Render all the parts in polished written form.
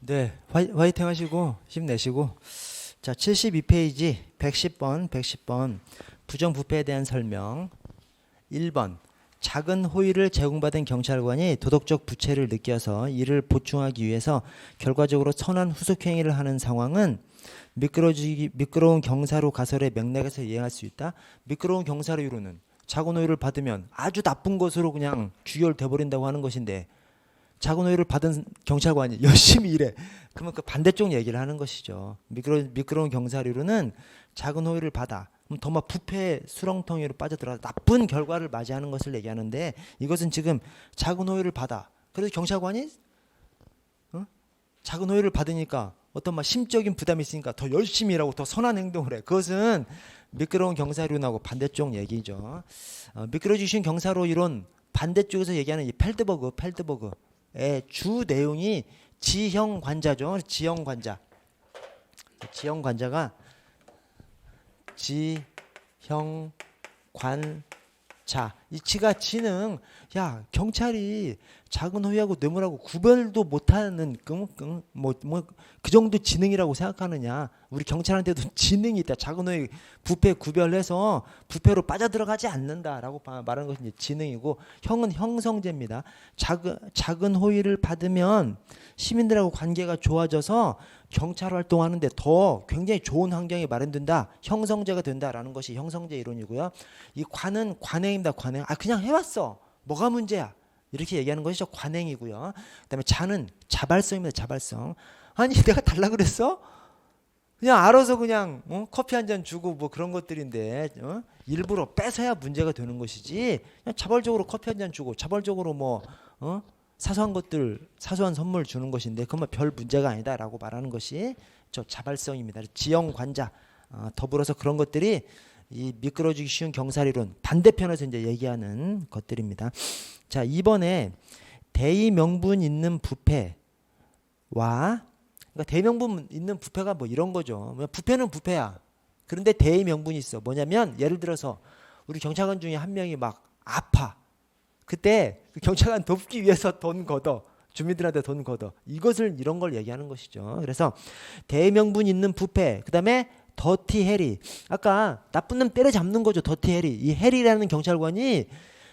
네, 화이팅 하시고 힘내시고. 자, 72페이지 110번 부정부패에 대한 설명. 1번 작은 호의를 제공받은 경찰관이 도덕적 부채를 느껴서 이를 보충하기 위해서 결과적으로 선한 후속행위를 하는 상황은 미끄러운 경사로 가설의 맥락에서 이해할 수 있다. 미끄러운 경사로 이루는 작은 호의를 받으면 아주 나쁜 것으로 그냥 주결돼 버린다고 하는 것인데, 작은 호의를 받은 경찰관이 열심히 일해. 그러면 그 반대쪽 얘기를 하는 것이죠. 미끄러운 경사류로는 작은 호의를 받아. 그럼 더 막 부패 수렁텅이로 빠져들어서 나쁜 결과를 맞이하는 것을 얘기하는데, 이것은 지금 작은 호의를 받아. 그래서 경찰관이 작은 호의를 받으니까 어떤 막 심적인 부담이 있으니까 더 열심히 일하고 더 선한 행동을 해. 그것은 미끄러운 경사류하고 반대쪽 얘기죠. 미끄러지신 경사로 이론 반대쪽에서 얘기하는 이 펠드버그의 주 내용이 지형 관자죠. 지형 관자가 지형 관자. 이 지가 지능. 야, 경찰이 작은 호의하고 뇌물하고 구별도 못하는 그 정도 지능이라고 생각하느냐? 우리 경찰한테도 지능이 있다. 작은 호의 부패 구별해서 부패로 빠져들어가지 않는다라고 말하는 것이 이제 지능이고, 형은 형성제입니다. 작은 호의를 받으면 시민들하고 관계가 좋아져서 경찰 활동하는데 더 굉장히 좋은 환경이 마련된다. 형성제가 된다라는 것이 형성제 이론이고요. 이 관은 관행입니다. 관행. 그냥 해왔어. 뭐가 문제야? 이렇게 얘기하는 것이죠. 관행이고요. 그다음에 자는 자발성입니다. 자발성. 아니 내가 달라 그랬어? 그냥 알아서 그냥 커피 한 잔 주고 뭐 그런 것들인데 일부러 뺏어야 문제가 되는 것이지, 그냥 자발적으로 커피 한 잔 주고 자발적으로 뭐 사소한 것들, 사소한 선물 주는 것인데 그건 별 문제가 아니다라고 말하는 것이 저 자발성입니다. 지형 관자. 더불어서 그런 것들이 이 미끄러지기 쉬운 경사리론 반대편에서 이제 얘기하는 것들입니다. 자, 이번에 대의명분 있는 부패와, 그러니까 대의명분 있는 부패가 뭐 이런 거죠. 부패는 부패야. 그런데 대의명분이 있어. 뭐냐면 예를 들어서 우리 경찰관 중에 한 명이 막 아파. 그때 그 경찰관 돕기 위해서 돈 걷어. 주민들한테 돈 걷어. 이런 걸 얘기하는 것이죠. 그래서 대의명분 있는 부패. 그다음에 더티 해리. 아까 나쁜 놈 때려잡는 거죠. 더티 해리. 이 해리라는 경찰관이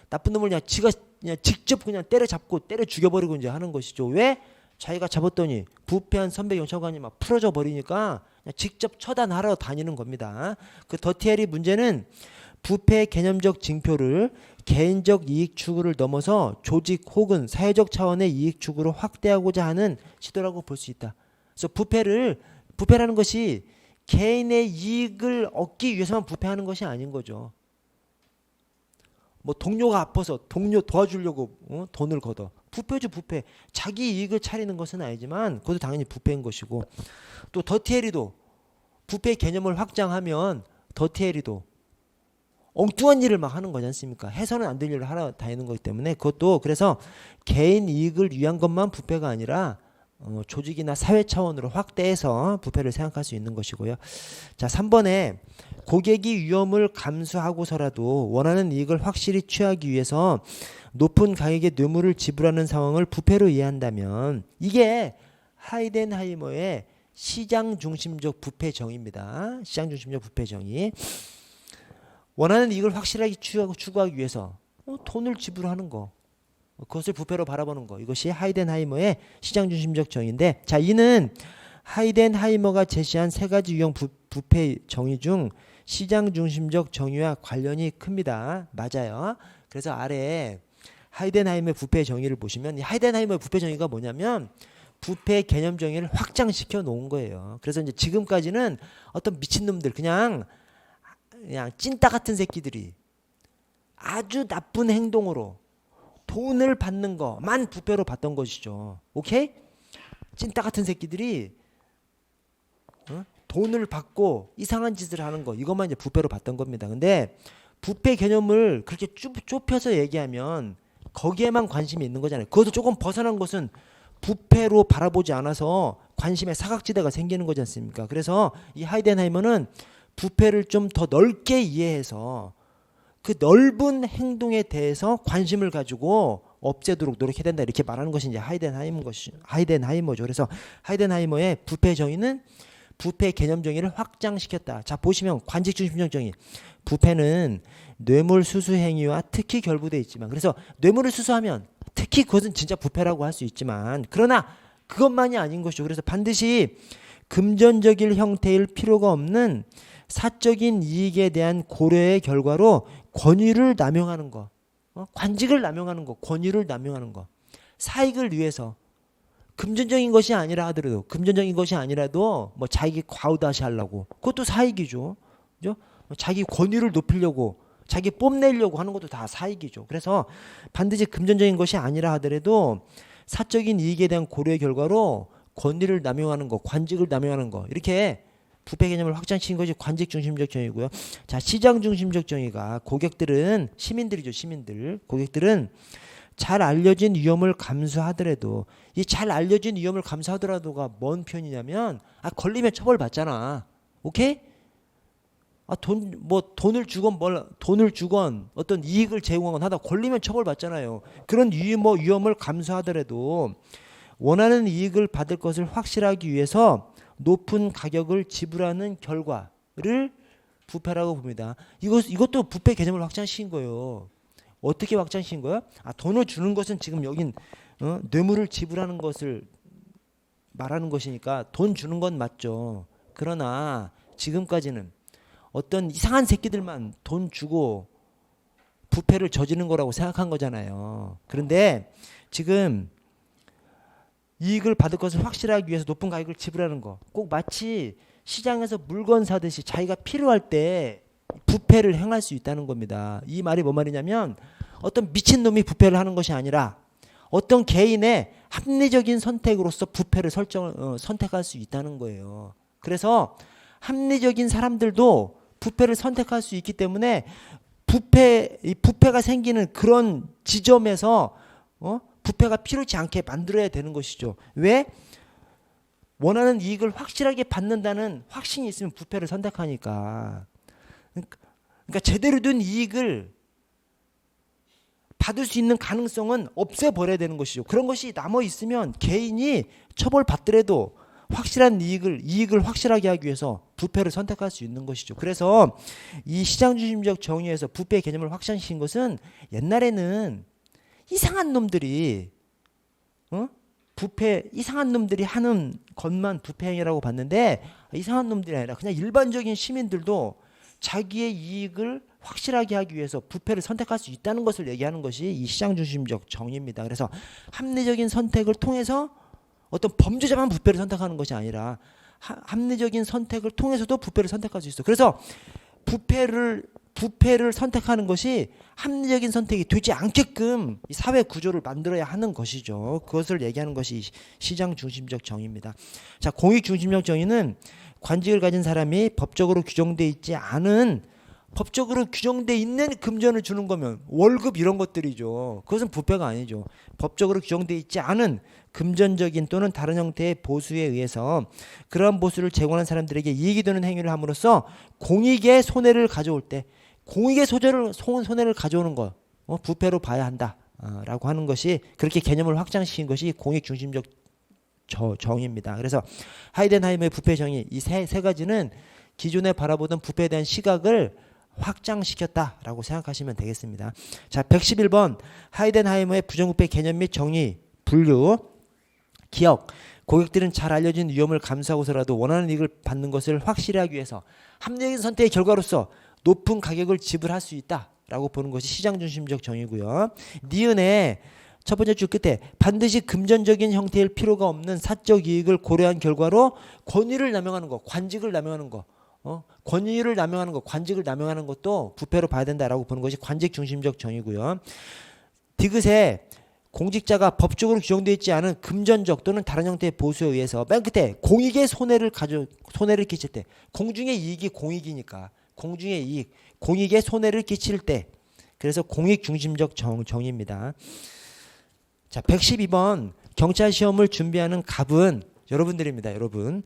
나쁜 놈을 지가 그냥 직접 그냥 때려잡고 때려 죽여버리고 이제 하는 것이죠. 왜? 자기가 잡았더니 부패한 선배 경찰관이 막 풀어져 버리니까 그냥 직접 처단하러 다니는 겁니다. 그 더티 해리 문제는 부패 개념적 징표를 개인적 이익 추구를 넘어서 조직 혹은 사회적 차원의 이익 추구로 확대하고자 하는 시도라고 볼 수 있다. 그래서 부패라는 것이 개인의 이익을 얻기 위해서만 부패하는 것이 아닌 거죠. 뭐 동료가 아파서 동료 도와주려고 돈을 걷어. 부패죠, 부패. 자기 이익을 차리는 것은 아니지만 그것도 당연히 부패인 것이고, 또 더티해리도 부패 개념을 확장하면 더티해리도 엉뚱한 일을 막 하는 거지 않습니까? 해서는 안 될 일을 하러 다니는 거기 때문에 그것도, 그래서 개인 이익을 위한 것만 부패가 아니라 조직이나 사회 차원으로 확대해서 부패를 생각할 수 있는 것이고요. 자, 3번에 고객이 위험을 감수하고서라도 원하는 이익을 확실히 취하기 위해서 높은 가격의 뇌물을 지불하는 상황을 부패로 이해한다면, 이게 하이덴하이머의 시장 중심적 부패 정의입니다. 시장 중심적 부패 정의. 원하는 이익을 확실하게 추구하기 위해서 돈을 지불하는 거, 그것을 부패로 바라보는 거, 이것이 하이덴하이머의 시장 중심적 정의인데, 자, 이는 하이덴하이머가 제시한 세 가지 유형 부패 정의 중 시장 중심적 정의와 관련이 큽니다. 맞아요. 그래서 아래에 하이덴하이머의 부패 정의를 보시면, 이 하이덴하이머의 부패 정의가 뭐냐면 부패 개념 정의를 확장시켜 놓은 거예요. 그래서 이제 지금까지는 어떤 미친놈들, 그냥 찐따 같은 새끼들이 아주 나쁜 행동으로 돈을 받는 거만 부패로 봤던 것이죠. 오케이? 찐따 같은 새끼들이 돈을 받고 이상한 짓을 하는 거, 이것만 이제 부패로 봤던 겁니다. 근데 부패 개념을 그렇게 좁혀서 얘기하면 거기에만 관심이 있는 거잖아요. 그것도 조금 벗어난 것은 부패로 바라보지 않아서 관심의 사각지대가 생기는 거지 않습니까? 그래서 이 하이덴하이머는 부패를 좀 더 넓게 이해해서 그 넓은 행동에 대해서 관심을 가지고 없애도록 노력해야 된다 이렇게 말하는 것이 이제 하이덴하이머죠. 그래서 하이덴하이머의 부패 정의는 부패 개념 정의를 확장시켰다. 자 보시면 관직 중심적 정의. 부패는 뇌물 수수 행위와 특히 결부되어 있지만 그래서 뇌물을 수수하면 특히 그것은 진짜 부패라고 할 수 있지만 그러나 그것만이 아닌 것이죠. 그래서 반드시 금전적인 형태일 필요가 없는 사적인 이익에 대한 고려의 결과로 권위를 남용하는 거, 관직을 남용하는 거, 권위를 남용하는 거, 사익을 위해서 금전적인 것이 아니라 하더라도 금전적인 것이 아니라도 뭐 자기 과우다시 하려고 그것도 사익이죠. 그죠? 자기 권위를 높이려고 자기 뽐내려고 하는 것도 다 사익이죠. 그래서 반드시 금전적인 것이 아니라 하더라도 사적인 이익에 대한 고려의 결과로 권위를 남용하는 거, 관직을 남용하는 거 이렇게 부패 개념을 확장시킨 것이 관직 중심적 정의고요. 자 시장 중심적 정의가 고객들은 시민들이죠. 시민들 고객들은 잘 알려진 위험을 감수하더라도 이 잘 알려진 위험을 감수하더라도가 뭔 표현이냐면 걸리면 처벌받잖아. 오케이? 돈을 주건 어떤 이익을 제공하건 하다 걸리면 처벌받잖아요. 그런 위험을 감수하더라도 원하는 이익을 받을 것을 확실하기 위해서 높은 가격을 지불하는 결과를 부패라고 봅니다. 이것도 부패 개념을 확장시킨 거예요. 어떻게 확장시킨 거야? 돈을 주는 것은 지금 여긴 뇌물을 지불하는 것을 말하는 것이니까 돈 주는 건 맞죠. 그러나 지금까지는 어떤 이상한 새끼들만 돈 주고 부패를 저지르는 거라고 생각한 거잖아요. 그런데 지금 이익을 받을 것을 확실하기 위해서 높은 가격을 지불하는 거 꼭 마치 시장에서 물건 사듯이 자기가 필요할 때 부패를 행할 수 있다는 겁니다. 이 말이 뭔 말이냐면 어떤 미친놈이 부패를 하는 것이 아니라 어떤 개인의 합리적인 선택으로서 부패를 선택할 수 있다는 거예요. 그래서 합리적인 사람들도 부패를 선택할 수 있기 때문에 부패가 생기는 그런 지점에서 부패가 필요치 않게 만들어야 되는 것이죠. 왜? 원하는 이익을 확실하게 받는다는 확신이 있으면 부패를 선택하니까. 그러니까 제대로 된 이익을 받을 수 있는 가능성은 없애버려야 되는 것이죠. 그런 것이 남아 있으면 개인이 처벌받더라도 확실한 이익을 확실하게 하기 위해서 부패를 선택할 수 있는 것이죠. 그래서 이 시장 중심적 정의에서 부패 개념을 확장시킨 것은 옛날에는 이상한 놈들이 이상한 놈들이 하는 것만 부패 행위라고 봤는데 이상한 놈들이 아니라 그냥 일반적인 시민들도 자기의 이익을 확실하게 하기 위해서 부패를 선택할 수 있다는 것을 얘기하는 것이 이 시장 중심적 정의입니다. 그래서 합리적인 선택을 통해서 어떤 범죄자만 부패를 선택하는 것이 아니라 합리적인 선택을 통해서도 부패를 선택할 수 있어. 그래서 부패를 선택하는 것이 합리적인 선택이 되지 않게끔 이 사회 구조를 만들어야 하는 것이죠. 그것을 얘기하는 것이 시장 중심적 정의입니다. 자, 공익 중심적 정의는 관직을 가진 사람이 법적으로 규정돼 있지 않은 법적으로 규정돼 있는 금전을 주는 거면 월급 이런 것들이죠. 그것은 부패가 아니죠. 법적으로 규정돼 있지 않은 금전적인 또는 다른 형태의 보수에 의해서 그러한 보수를 제공하는 사람들에게 이익이 되는 행위를 함으로써 공익의 손해를 가져올 때 공익의 손해를 가져오는 것 부패로 봐야 한다 라고 하는 것이 그렇게 개념을 확장시킨 것이 공익 중심적 정의입니다. 그래서 하이덴하이머의 부패 정의 이 세 가지는 기존에 바라보던 부패에 대한 시각을 확장시켰다라고 생각하시면 되겠습니다. 자, 111번 하이덴하이머의 부정부패 개념 및 정의 분류 기억 고객들은 잘 알려진 위험을 감수하고서라도 원하는 이익을 받는 것을 확실히 하기 위해서 합리적인 선택의 결과로서 높은 가격을 지불할 수 있다라고 보는 것이 시장 중심적 정의고요. 니은의 첫 번째 줄 끝에 반드시 금전적인 형태일 필요가 없는 사적 이익을 고려한 결과로 권위를 남용하는 것, 관직을 남용하는 것, 권위를 남용하는 것, 관직을 남용하는 것도 부패로 봐야 된다라고 보는 것이 관직 중심적 정의고요. 디귿에 공직자가 법적으로 규정되어 있지 않은 금전적 또는 다른 형태의 보수에 의해서 맨 끝에 공익의 손해를 끼칠 때 공중의 이익이 공익이니까 공중의 이익, 공익의 손해를 끼칠 때 그래서 공익 중심적 정의입니다. 자, 112번 경찰 시험을 준비하는 갑은 여러분들입니다. 여러분.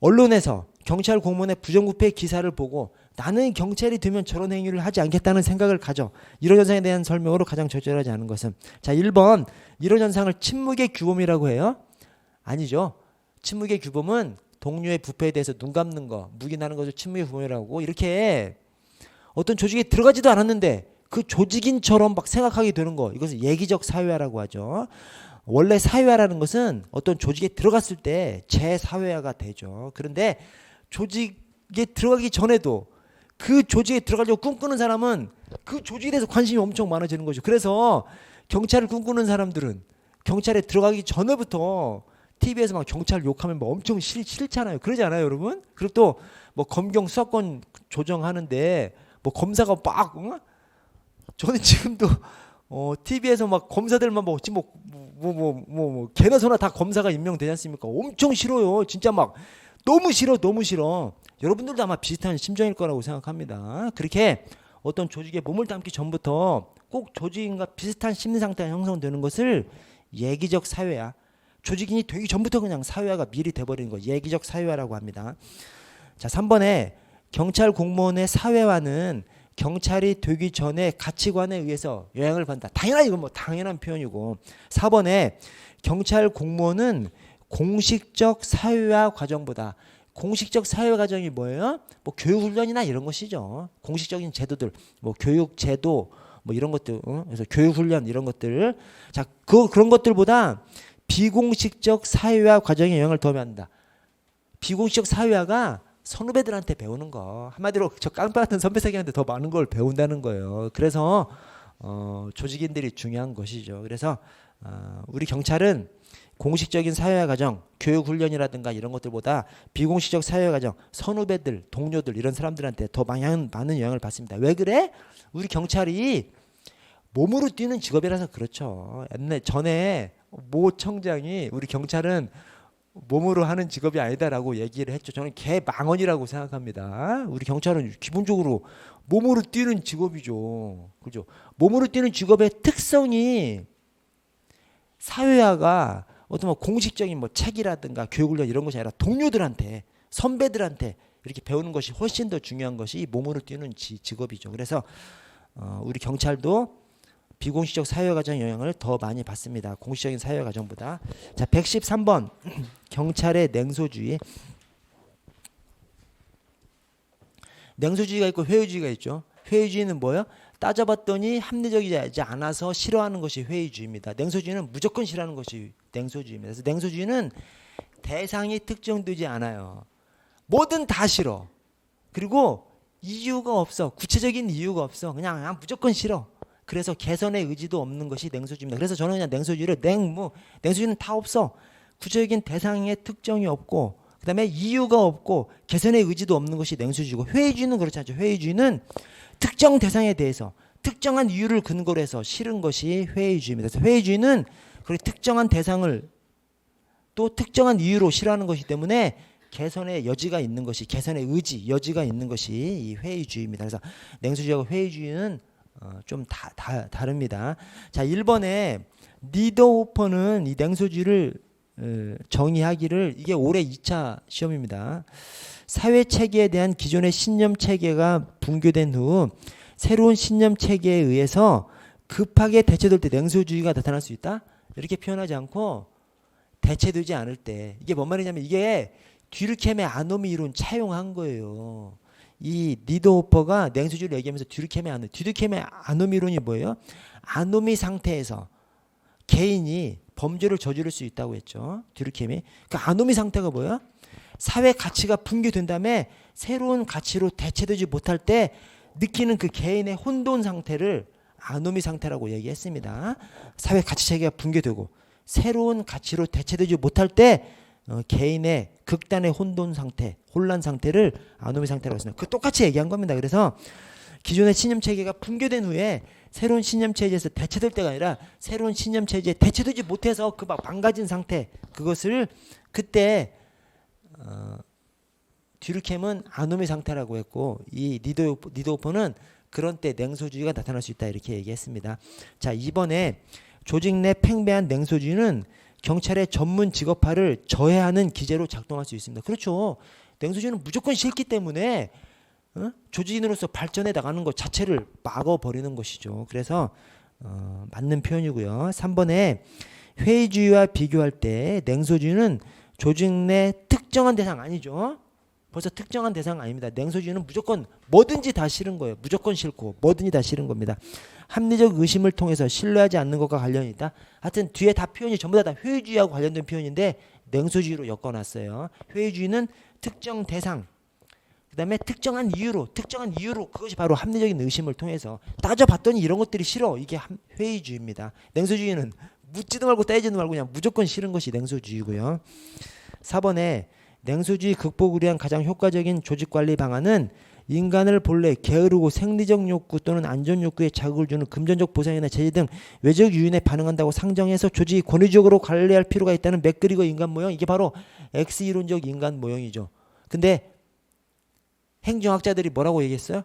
언론에서 경찰 공무원의 부정부패 기사를 보고 나는 경찰이 되면 저런 행위를 하지 않겠다는 생각을 가져. 이런 현상에 대한 설명으로 가장 적절하지 않은 것은. 자, 1번 이런 현상을 침묵의 규범이라고 해요. 아니죠. 침묵의 규범은 동료의 부패에 대해서 눈 감는 거, 묵인하는 것을 침묵의 규범이라고 이렇게 어떤 조직에 들어가지도 않았는데 그 조직인처럼 막 생각하게 되는 거. 이것을 예기적 사회화라고 하죠. 원래 사회화라는 것은 어떤 조직에 들어갔을 때 재사회화가 되죠. 그런데 조직에 들어가기 전에도 그 조직에 들어가려고 꿈꾸는 사람은 그 조직에 대해서 관심이 엄청 많아지는 거죠. 그래서 경찰을 꿈꾸는 사람들은 경찰에 들어가기 전에부터 TV에서 막 경찰 욕하면 뭐 엄청 싫잖아요. 그러지 않아요, 여러분? 그리고 또 뭐 검경 수사권 조정하는데 뭐 검사가 막 저는 지금도 TV에서 막 검사들만 뭐 개나 소나 다 검사가 임명되지 않습니까? 엄청 싫어요. 진짜 막 너무 싫어, 너무 싫어. 여러분들도 아마 비슷한 심정일 거라고 생각합니다. 그렇게 어떤 조직에 몸을 담기 전부터 꼭 조직인과 비슷한 심리 상태가 형성되는 것을 예기적 사회화, 조직인이 되기 전부터 그냥 사회화가 미리 돼버리는 거 예기적 사회화라고 합니다. 자, 3번에 경찰 공무원의 사회화는 경찰이 되기 전에 가치관에 의해서 영향을 받는다. 당연히 이건 뭐 당연한 표현이고. 4번에 경찰 공무원은 공식적 사회화 과정보다 공식적 사회화 과정이 뭐예요? 뭐 교육훈련이나 이런 것이죠. 공식적인 제도들, 뭐 교육 제도, 뭐 이런 것들, 그래서 교육훈련 이런 것들. 자, 그런 것들보다 비공식적 사회화 과정에 영향을 더 받는다. 비공식적 사회화가 선후배들한테 배우는 거. 한마디로 저 깡패 같은 선배생한테 더 많은 걸 배운다는 거예요. 그래서 조직인들이 중요한 것이죠. 그래서 우리 경찰은 공식적인 사회화 과정, 교육훈련이라든가 이런 것들보다 비공식적 사회화 과정, 선후배들, 동료들 이런 사람들한테 더 많은 영향을 받습니다. 왜 그래? 우리 경찰이 몸으로 뛰는 직업이라서 그렇죠. 전에 모 청장이 우리 경찰은 몸으로 하는 직업이 아니다라고 얘기를 했죠. 저는 개망언이라고 생각합니다. 우리 경찰은 기본적으로 몸으로 뛰는 직업이죠. 그죠? 몸으로 뛰는 직업의 특성이 사회화가 어떤 뭐 공식적인 뭐 책이라든가 교육훈련 이런 것이 아니라 동료들한테, 선배들한테 이렇게 배우는 것이 훨씬 더 중요한 것이 몸으로 뛰는 직업이죠. 그래서 우리 경찰도 비공식적 사회화 과정 영향을 더 많이 받습니다. 공식적인 사회화 과정보다. 자, 113번 경찰의 냉소주의. 냉소주의가 있고 회의주의가 있죠. 회의주의는 뭐예요? 따져봤더니 합리적이지 않아서 싫어하는 것이 회의주의입니다. 냉소주의는 무조건 싫어하는 것이 냉소주의입니다. 그래서 냉소주의는 대상이 특정되지 않아요. 뭐든 다 싫어. 그리고 이유가 없어. 구체적인 이유가 없어. 그냥 무조건 싫어. 그래서 개선의 의지도 없는 것이 냉소주의입니다. 그래서 저는 그냥 냉소주의를 냉소주의는 다 없어. 구체적인 대상의 특정이 없고 그 다음에 이유가 없고 개선의 의지도 없는 것이 냉소주의고, 회의주의는 그렇지 않죠. 회의주의는 특정 대상에 대해서 특정한 이유를 근거로 해서 싫은 것이 회의주의입니다. 그래서 회의주의는 그렇게 특정한 대상을 또 특정한 이유로 싫어하는 것이기 때문에 개선의 여지가 있는 것이, 개선의 의지, 여지가 있는 것이 이 회의주의입니다. 그래서 냉소주의하고 회의주의는 좀 다릅니다. 자, 1번에 니더호퍼는 이 냉소주의를 정의하기를, 이게 올해 2차 시험입니다. 사회 체계에 대한 기존의 신념 체계가 붕괴된 후 새로운 신념 체계에 의해서 급하게 대체될 때 냉소주의가 나타날 수 있다. 이렇게 표현하지 않고 대체되지 않을 때. 이게 뭔 말이냐면 이게 듀르켐의 아노미 이론 차용한 거예요. 이 니더호퍼가 냉소주의를 얘기하면서 듀르켐의 아노미 이론이 뭐예요? 아노미 상태에서 개인이 범죄를 저지를 수 있다고 했죠. 듀르켐이. 그 아노미 상태가 뭐예요? 사회 가치가 붕괴된 다음에 새로운 가치로 대체되지 못할 때 느끼는 그 개인의 혼돈 상태를 아노미 상태라고 얘기했습니다. 사회 가치 체계가 붕괴되고 새로운 가치로 대체되지 못할 때 개인의 극단의 혼돈 상태, 혼란 상태를 아노미 상태라고 했습니다. 그 똑같이 얘기한 겁니다. 그래서 기존의 신념 체계가 붕괴된 후에 새로운 신념 체제에서 대체될 때가 아니라 새로운 신념 체제에 대체되지 못해서 그 막 망가진 상태, 그것을 그때 듀르켐은 아노미 상태라고 했고, 이 니더호퍼는 그런 때 냉소주의가 나타날 수 있다 이렇게 얘기했습니다. 자, 이번에 조직 내 팽배한 냉소주의는 경찰의 전문 직업화를 저해하는 기제로 작동할 수 있습니다. 그렇죠. 냉소주의는 무조건 싫기 때문에 조직인으로서 발전해 나가는 것 자체를 막아버리는 것이죠. 그래서 맞는 표현이고요. 3번에 회의주의와 비교할 때 냉소주의는 조직 내 특정한 대상 아니죠. 벌써 특정한 대상 아닙니다. 냉소주의는 무조건 뭐든지 다 싫은 거예요. 무조건 싫고 뭐든지 다 싫은 겁니다. 합리적 의심을 통해서 신뢰하지 않는 것과 관련이 있다. 하여튼 뒤에 다 표현이 전부 다 회의주의하고 관련된 표현인데 냉소주의로 엮어놨어요. 회의주의는 특정 대상, 그 다음에 특정한 이유로 그것이 바로 합리적인 의심을 통해서 따져봤더니 이런 것들이 싫어. 이게 회의주의입니다. 냉소주의는 묻지도 말고 따지지도 말고 그냥 무조건 싫은 것이 냉소주의고요. 4번에 냉소주의 극복을 위한 가장 효과적인 조직관리 방안은 인간을 본래 게으르고 생리적 욕구 또는 안전 욕구에 자극을 주는 금전적 보상이나 제재 등 외적 요인에 반응한다고 상정해서 조직이 권위적으로 관리할 필요가 있다는 맥그리거 인간 모형, 이게 바로 X이론적 인간 모형이죠. 근데 행정학자들이 뭐라고 얘기했어요?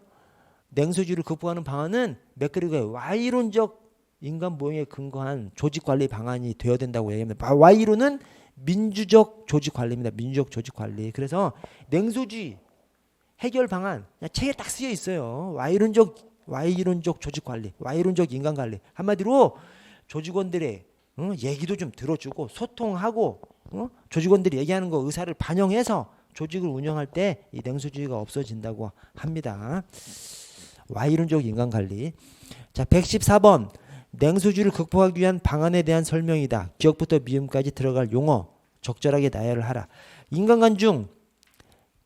냉소주의를 극복하는 방안은 맥그리거의 Y이론적 인간 모형에 근거한 조직관리 방안이 되어야 된다고 얘기합니다. Y이론은 민주적 조직관리입니다. 민주적 조직관리. 그래서 냉소주의 해결 방안 그냥 책에 딱 쓰여 있어요. Y이론적 조직관리, Y이론적 인간관리. 한마디로 조직원들의 얘기도 좀 들어주고 소통하고 조직원들이 얘기하는 거 의사를 반영해서 조직을 운영할 때 이 냉소주의가 없어진다고 합니다. Y이론적 인간관리. 자, 114번. 냉소주의를 극복하기 위한 방안에 대한 설명이다. 기억부터 미음까지 들어갈 용어 적절하게 나열을 하라. 인간관 중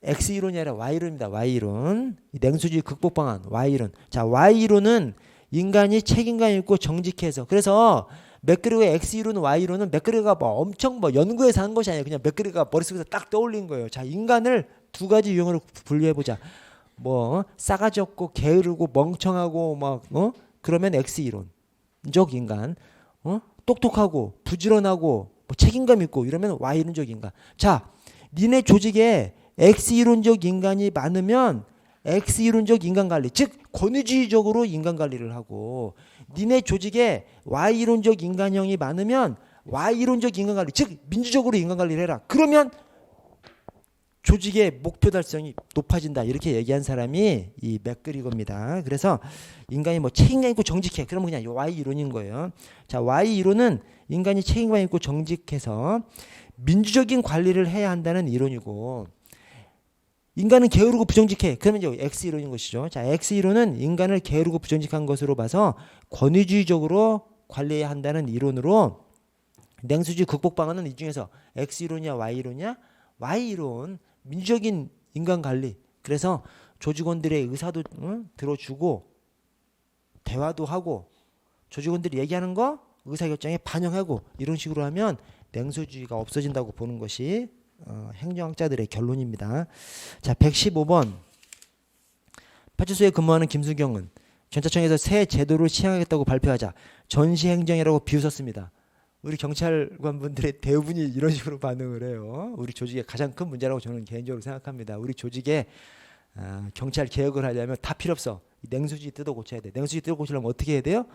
X이론이 아니라 Y이론입니다. Y이론. 냉소주의 극복 방안 Y이론. 자, Y이론은 인간이 책임감 있고 정직해서, 그래서 맥그리거의 X이론, Y이론은 맥그리거가 엄청 연구해서 한 것이 아니에요. 그냥 맥그리거가 머릿속에서 딱 떠올린 거예요. 자, 인간을 두 가지 유형으로 분류해보자. 싸가지 없고 게으르고 멍청하고 그러면 X이론적 인간. 똑똑하고 부지런하고 책임감 있고 이러면 Y이론적 인간. 자, 니네 조직에 X이론적 인간이 많으면 X이론적 인간관리, 즉 권위주의적으로 인간관리를 하고, 니네 조직에 Y이론적 인간형이 많으면 Y이론적 인간관리, 즉 민주적으로 인간관리를 해라. 그러면 조직의 목표 달성이 높아진다. 이렇게 얘기한 사람이 이 맥그리거입니다. 그래서 인간이 책임감 있고 정직해. 그러면 그냥 Y이론인 거예요. 자, Y이론은 인간이 책임감 있고 정직해서 민주적인 관리를 해야 한다는 이론이고, 인간은 게으르고 부정직해. 그러면 이제 X이론인 것이죠. 자, X이론은 인간을 게으르고 부정직한 것으로 봐서 권위주의적으로 관리해야 한다는 이론으로 냉소주의 극복 방안은 이 중에서 X이론이냐 Y이론이냐? Y이론, 민주적인 인간관리. 그래서 조직원들의 의사도 들어주고 대화도 하고 조직원들이 얘기하는 거 의사결정에 반영하고 이런 식으로 하면 냉소주의가 없어진다고 보는 것이 행정학자들의 결론입니다. 자, 115번. 파출소에 근무하는 김수경은 경찰청에서 새 제도를 시행하겠다고 발표하자 전시행정이라고 비웃었습니다. 우리 경찰관분들의 대부분이 이런 식으로 반응을 해요. 우리 조직의 가장 큰 문제라고 저는 개인적으로 생각합니다. 우리 조직에 경찰 개혁을 하려면 다 필요 없어. 냉소주의 뜯어 고쳐야 돼. 냉소주의 뜯어 고치려면 어떻게 해야 돼요?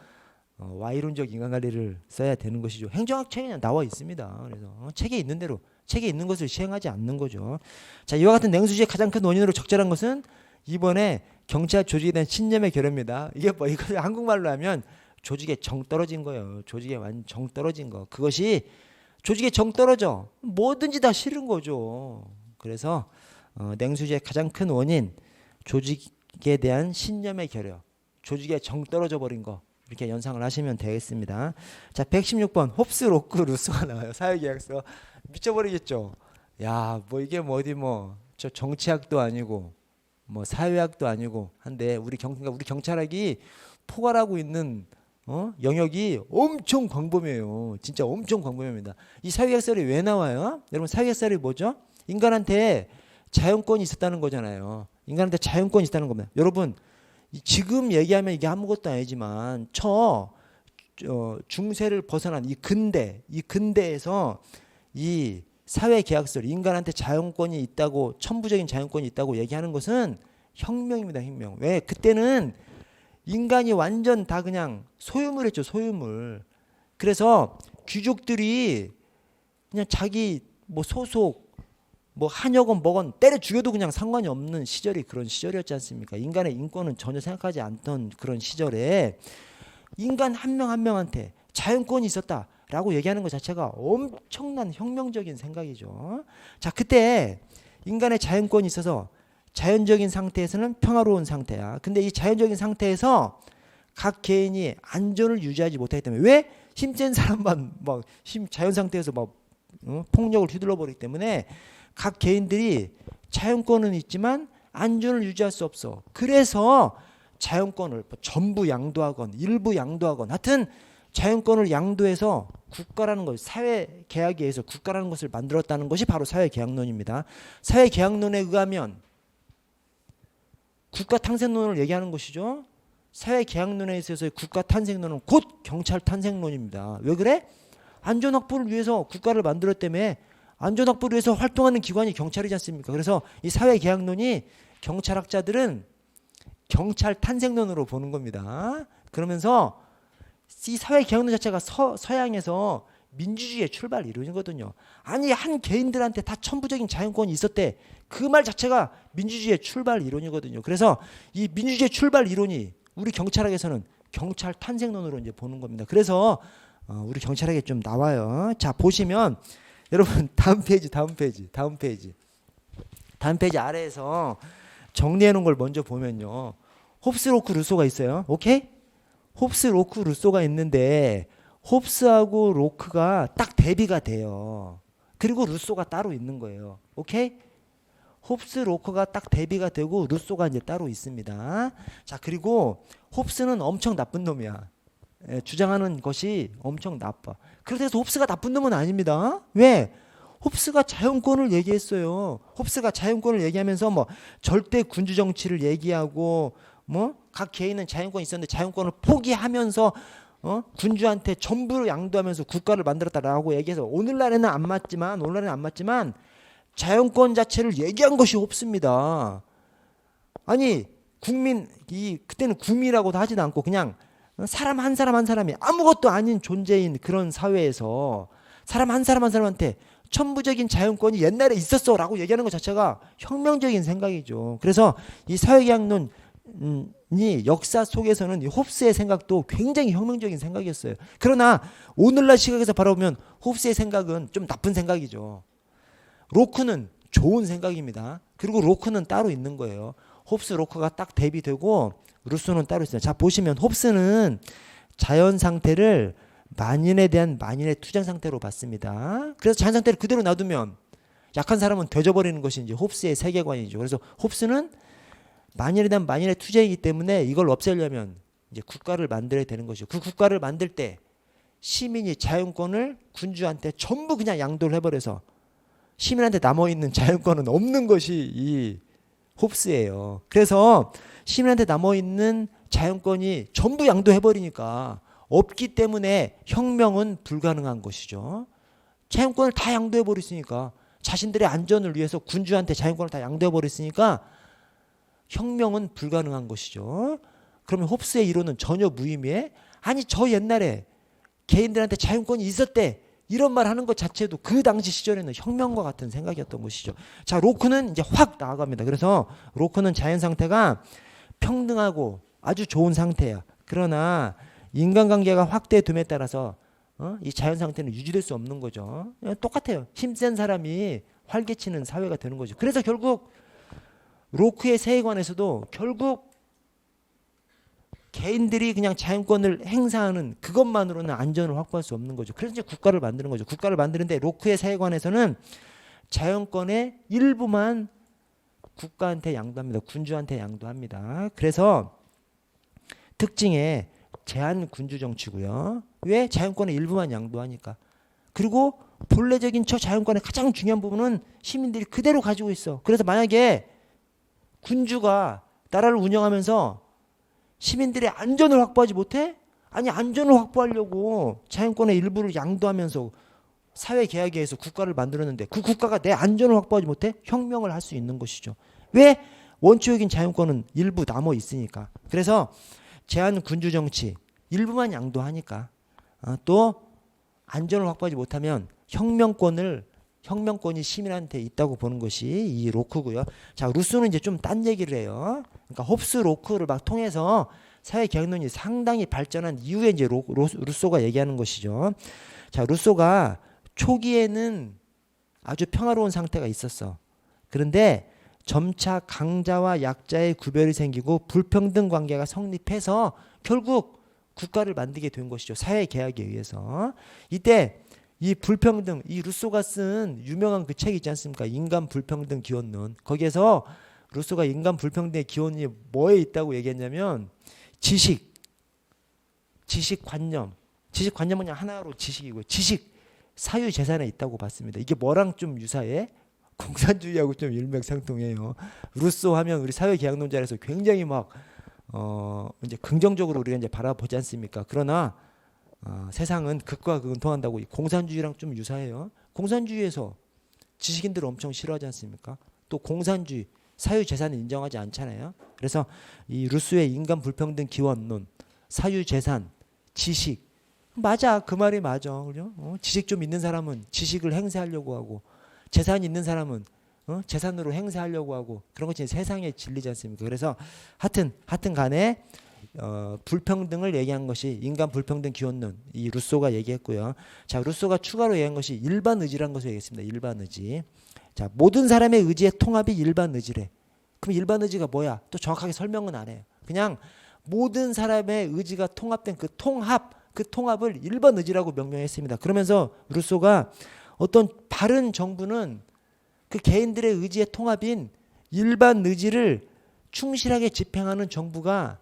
Y론적 인간관리를 써야 되는 것이죠. 행정학 책에 나와 있습니다. 그래서 책에 있는 대로, 책에 있는 것을 시행하지 않는 거죠. 자, 이와 같은 냉소주의의 가장 큰 원인으로 적절한 것은 이번에 경찰 조직에 대한 신념의 결여입니다. 이게 이거 한국말로 하면 조직에 정 떨어진 거예요. 조직에 완전 정 떨어진 거. 그것이 조직에 정 떨어져. 뭐든지 다 싫은 거죠. 그래서 냉소주의의 가장 큰 원인, 조직에 대한 신념의 결여, 조직에 정 떨어져 버린 거. 이렇게 연상을 하시면 되겠습니다. 자, 116번 홉스, 로크, 루소가 나와요. 사회계약서. 미쳐버리겠죠. 야, 이게 어디 저 정치학도 아니고 사회학도 아니고 한데 우리 경찰학이 포괄하고 있는 영역이 엄청 광범위해요. 진짜 엄청 광범위합니다. 이 사회계약설이 왜 나와요? 여러분, 사회계약설이 뭐죠? 인간한테 자연권이 있었다는 거잖아요. 인간한테 자연권이 있다는 겁니다. 여러분, 지금 얘기하면 이게 아무것도 아니지만 중세를 벗어난 이 근대에서 이 사회계약설, 인간한테 자연권이 있다고, 천부적인 자연권이 있다고 얘기하는 것은 혁명입니다. 혁명. 왜? 그때는 인간이 완전 다 그냥 소유물이었죠. 소유물. 그래서 귀족들이 그냥 자기 소속 뭐 한여건 뭐건 때려 죽여도 그냥 상관이 없는 시절이 그런 시절이었지 않습니까? 인간의 인권은 전혀 생각하지 않던 그런 시절에 인간 한 명 한 명한테 자연권이 있었다라고 얘기하는 것 자체가 엄청난 혁명적인 생각이죠. 자, 그때 인간의 자연권이 있어서 자연적인 상태에서는 평화로운 상태야. 근데 이 자연적인 상태에서 각 개인이 안전을 유지하지 못하기 때문에 왜? 힘센 사람만 막 자연 상태에서 막 폭력을 휘둘러 버리기 때문에 각 개인들이 자연권은 있지만 안전을 유지할 수 없어. 그래서 자연권을 전부 양도하건 일부 양도하건 하여튼 자연권을 양도해서 국가라는 것, 사회계약에 의해서 국가라는 것을 만들었다는 것이 바로 사회계약론입니다. 사회계약론에 의하면 국가탄생론을 얘기하는 것이죠. 사회계약론에 있어서 국가탄생론은 곧 경찰탄생론입니다. 왜 그래? 안전확보를 위해서 국가를 만들었다며 안전확보를 위해서 활동하는 기관이 경찰이지 않습니까? 그래서 이 사회계약론이 경찰학자들은 경찰탄생론으로 보는 겁니다. 그러면서 이 사회계약론 자체가 서양에서 민주주의의 출발 이론이거든요. 아니 한 개인들한테 다 천부적인 자연권이 있었대. 그 말 자체가 민주주의의 출발 이론이거든요. 그래서 이 민주주의의 출발 이론이 우리 경찰학에서는 경찰 탄생론으로 이제 보는 겁니다. 그래서 우리 경찰학에 좀 나와요. 자, 보시면 여러분 다음 페이지 아래에서 정리해 놓은 걸 먼저 보면요. 홉스, 로크, 루소가 있어요. 오케이? 홉스, 로크, 루소가 있는데 홉스하고 로크가 딱 대비가 돼요. 그리고 루소가 따로 있는 거예요. 오케이? 홉스, 로크가 딱 대비가 되고 루소가 이제 따로 있습니다. 자, 그리고 홉스는 엄청 나쁜 놈이야. 주장하는 것이 엄청 나빠. 그래서 홉스가 나쁜 놈은 아닙니다. 왜? 홉스가 자연권을 얘기했어요. 홉스가 자연권을 얘기하면서 뭐 절대 군주 정치를 얘기하고 뭐 각 개인은 자연권이 있었는데 자연권을 포기하면서 군주한테 전부를 양도하면서 국가를 만들었다라고 얘기해서 오늘날에는 안 맞지만 자연권 자체를 얘기한 것이 홉스입니다. 아니 그때는 국민이라고도 하지도 않고 그냥 사람 한 사람이 아무것도 아닌 존재인 그런 사회에서 사람 한 사람한테 천부적인 자연권이 옛날에 있었어라고 얘기하는 것 자체가 혁명적인 생각이죠. 그래서 이 사회계약론이 역사 속에서는 이 홉스의 생각도 굉장히 혁명적인 생각이었어요. 그러나 오늘날 시각에서 바라보면 홉스의 생각은 좀 나쁜 생각이죠. 로크는 좋은 생각입니다. 그리고 로크는 따로 있는 거예요. 홉스, 로크가 딱 대비되고 루소는 따로 있어요. 자, 보시면 홉스는 자연 상태를 만인에 대한 만인의 투쟁 상태로 봤습니다. 그래서 자연 상태를 그대로 놔두면 약한 사람은 되져버리는 것이 이제 홉스의 세계관이죠. 그래서 홉스는 만인에 대한 만인의 투쟁이기 때문에 이걸 없애려면 이제 국가를 만들어야 되는 것이죠. 그 국가를 만들 때 시민이 자연권을 군주한테 전부 그냥 양도를 해버려서 시민한테 남아있는 자연권은 없는 것이 이 홉스예요. 그래서 시민한테 남아있는 자연권이 전부 양도해버리니까 없기 때문에 혁명은 불가능한 것이죠. 자연권을 다 양도해버렸으니까 자신들의 안전을 위해서 군주한테 자연권을 다 양도해버렸으니까 혁명은 불가능한 것이죠. 그러면 홉스의 이론은 전혀 무의미해? 아니 저 옛날에 개인들한테 자연권이 있었대 이런 말 하는 것 자체도 그 당시 시절에는 혁명과 같은 생각이었던 것이죠. 자, 로크는 이제 확 나아갑니다. 그래서 로크는 자연 상태가 평등하고 아주 좋은 상태야. 그러나 인간관계가 확대됨에 따라서 이 자연 상태는 유지될 수 없는 거죠. 똑같아요. 힘센 사람이 활개치는 사회가 되는 거죠. 그래서 결국 로크의 세계관에서도 결국 개인들이 그냥 자연권을 행사하는 그것만으로는 안전을 확보할 수 없는 거죠. 그래서 이제 국가를 만드는 거죠. 국가를 만드는데 로크의 세계관에서는 자연권의 일부만 국가한테 양도합니다. 군주한테 양도합니다. 그래서 특징에 제한 군주 정치고요. 왜? 자연권의 일부만 양도하니까. 그리고 본래적인 저 자연권의 가장 중요한 부분은 시민들이 그대로 가지고 있어. 그래서 만약에 군주가 나라를 운영하면서 시민들의 안전을 확보하지 못해? 아니 안전을 확보하려고 자연권의 일부를 양도하면서 사회계약에 의해서 국가를 만들었는데 그 국가가 내 안전을 확보하지 못해? 혁명을 할 수 있는 것이죠. 왜? 원초적인 자연권은 일부 남아 있으니까. 그래서 제한 군주 정치 일부만 양도하니까 또 안전을 확보하지 못하면 혁명권을 혁명권이 시민한테 있다고 보는 것이 이 로크고요. 자, 루소는 이제 좀 딴 얘기를 해요. 그러니까 홉스 로크를 막 통해서 사회개혁론이 상당히 발전한 이후에 이제 루소가 얘기하는 것이죠. 자, 루소가 초기에는 아주 평화로운 상태가 있었어. 그런데 점차 강자와 약자의 구별이 생기고 불평등 관계가 성립해서 결국 국가를 만들게 된 것이죠. 사회개혁에 의해서. 이때 이 불평등, 이 루소가 쓴 유명한 그 책 있지 않습니까? 인간 불평등 기원론. 거기에서 루소가 인간 불평등의 기원이 뭐에 있다고 얘기했냐면 지식관념은 그냥 하나로 지식이고 지식, 사유재산에 있다고 봤습니다. 이게 뭐랑 좀 유사해? 공산주의하고 좀 일맥상통해요. 루소 하면 우리 사회개혁론자에서 굉장히 막 이제 긍정적으로 우리가 이제 바라보지 않습니까? 그러나 세상은 극과 극은 통한다고 공산주의랑 좀 유사해요. 공산주의에서 지식인들을 엄청 싫어하지 않습니까? 또 공산주의, 사유재산을 인정하지 않잖아요. 그래서 이 루소의 인간 불평등 기원론, 사유재산, 지식 맞아. 그 말이 맞아. 그죠? 지식 좀 있는 사람은 지식을 행사하려고 하고 재산이 있는 사람은 재산으로 행사하려고 하고 그런 것이 세상의 진리지 않습니까? 그래서 하여튼 간에 불평등을 얘기한 것이 인간 불평등 기원론 이 루소가 얘기했고요. 자, 루소가 추가로 얘기한 것이 일반 의지라는 것을 얘기했습니다. 일반 의지. 자, 모든 사람의 의지의 통합이 일반 의지래. 그럼 일반 의지가 뭐야? 또 정확하게 설명은 안 해요. 그냥 모든 사람의 의지가 통합된 그 통합을 일반 의지라고 명명했습니다. 그러면서 루소가 어떤 바른 정부는 그 개인들의 의지의 통합인 일반 의지를 충실하게 집행하는 정부가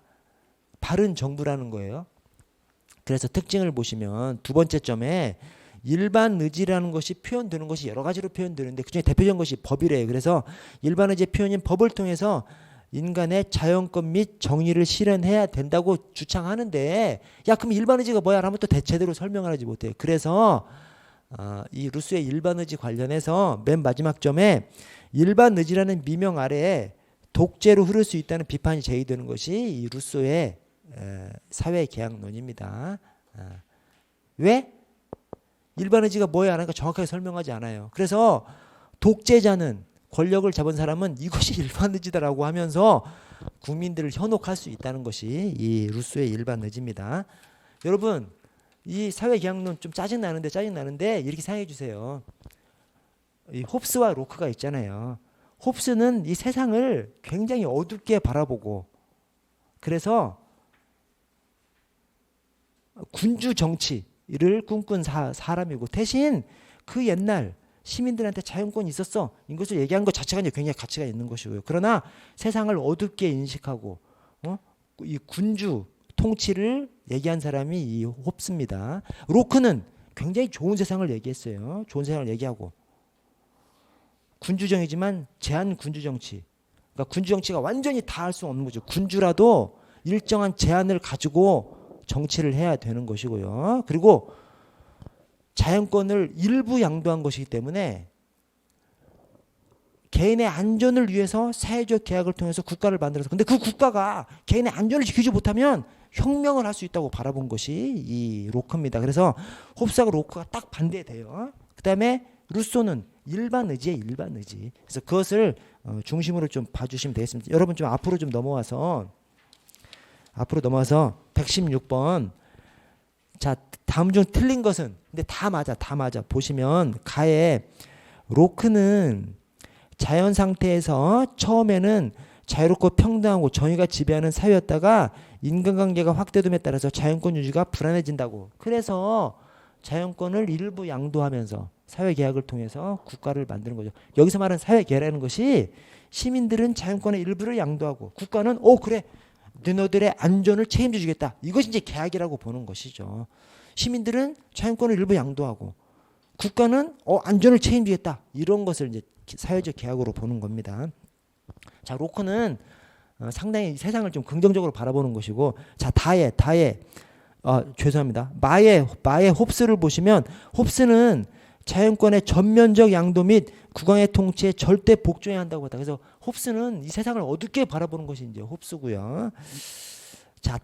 바른 정부라는 거예요. 그래서 특징을 보시면 두 번째 점에 일반 의지라는 것이 표현되는 것이 여러 가지로 표현되는데 그중에 대표적인 것이 법이래요. 그래서 일반 의지의 표현인 법을 통해서 인간의 자연권 및 정의를 실현해야 된다고 주창하는데 야 그럼 일반 의지가 뭐야? 라면 또 제대로 설명을 하지 못해요. 그래서 이 루소의 일반 의지 관련해서 맨 마지막 점에 일반 의지라는 미명 아래에 독재로 흐를 수 있다는 비판이 제기되는 것이 이 루소의 사회개혁론입니다. 왜? 일반 의지가 뭐야? 하니까 정확하게 설명하지 않아요. 그래서 독재자는 권력을 잡은 사람은 이것이 일반 의지다라고 하면서 국민들을 현혹할 수 있다는 것이 이 루소의 일반 의지입니다. 여러분 이 사회개혁론 좀 짜증나는데 이렇게 생각해 주세요. 이 홉스와 로크가 있잖아요. 홉스는 이 세상을 굉장히 어둡게 바라보고 그래서 군주 정치를 꿈꾼 사람이고 대신 그 옛날 시민들한테 자유권이 있었어. 이것을 얘기한 것 자체가 이제 굉장히 가치가 있는 것이고요. 그러나 세상을 어둡게 인식하고 이 군주 통치를 얘기한 사람이 이 홉스입니다. 로크는 굉장히 좋은 세상을 얘기했어요. 좋은 세상을 얘기하고 군주정이지만 제한 군주정치. 그러니까 군주정치가 완전히 다 할 수 없는 거죠. 군주라도 일정한 제한을 가지고 정치를 해야 되는 것이고요. 그리고 자연권을 일부 양도한 것이기 때문에 개인의 안전을 위해서 사회적 계약을 통해서 국가를 만들어서 근데 그 국가가 개인의 안전을 지키지 못하면 혁명을 할 수 있다고 바라본 것이 이 로크입니다. 그래서 홉스하고 로크가 딱 반대돼요. 그 다음에 루소는 일반 의지의 일반 의지. 그래서 그것을 중심으로 좀 봐주시면 되겠습니다. 여러분 좀 앞으로 넘어와서 116번. 자, 다음 중 틀린 것은 근데 다 맞아. 보시면 가에 로크는 자연 상태에서 처음에는 자유롭고 평등하고 정의가 지배하는 사회였다가 인간관계가 확대됨에 따라서 자연권 유지가 불안해진다고. 그래서 자연권을 일부 양도하면서 사회계약을 통해서 국가를 만드는 거죠. 여기서 말하는 사회계약이라는 것이 시민들은 자연권의 일부를 양도하고 국가는 그래 너희들의 안전을 책임져 주겠다. 이것이 이제 계약이라고 보는 것이죠. 시민들은 자연권을 일부 양도하고 국가는 안전을 책임지겠다. 이런 것을 이제 사회적 계약으로 보는 겁니다. 자, 로크는 상당히 세상을 좀 긍정적으로 바라보는 것이고, 자, 죄송합니다. 마의 홉스를 보시면 홉스는 자연권의 전면적 양도 및 국왕의 통치에 절대 복종해야 한다고 했다. 그래서 홉스는 이 세상을 어둡게 바라보는 것이 이제 홉스고요. 자,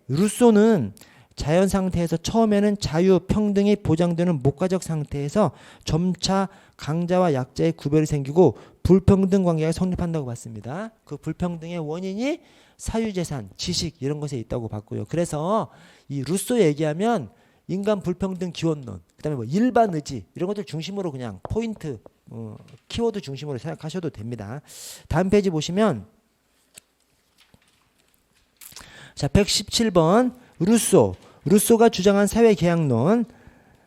루소는 자연 상태에서 처음에는 자유, 평등이 보장되는 목가적 상태에서 점차 강자와 약자의 구별이 생기고 불평등 관계가 성립한다고 봤습니다. 그 불평등의 원인이 사유재산, 지식 이런 것에 있다고 봤고요. 그래서 이 루소 얘기하면 인간 불평등 기원론, 그다음에 뭐 일반 의지 이런 것들 중심으로 그냥 포인트, 키워드 중심으로 생각하셔도 됩니다. 다음 페이지 보시면 자 117번 루소가 주장한 사회계약론.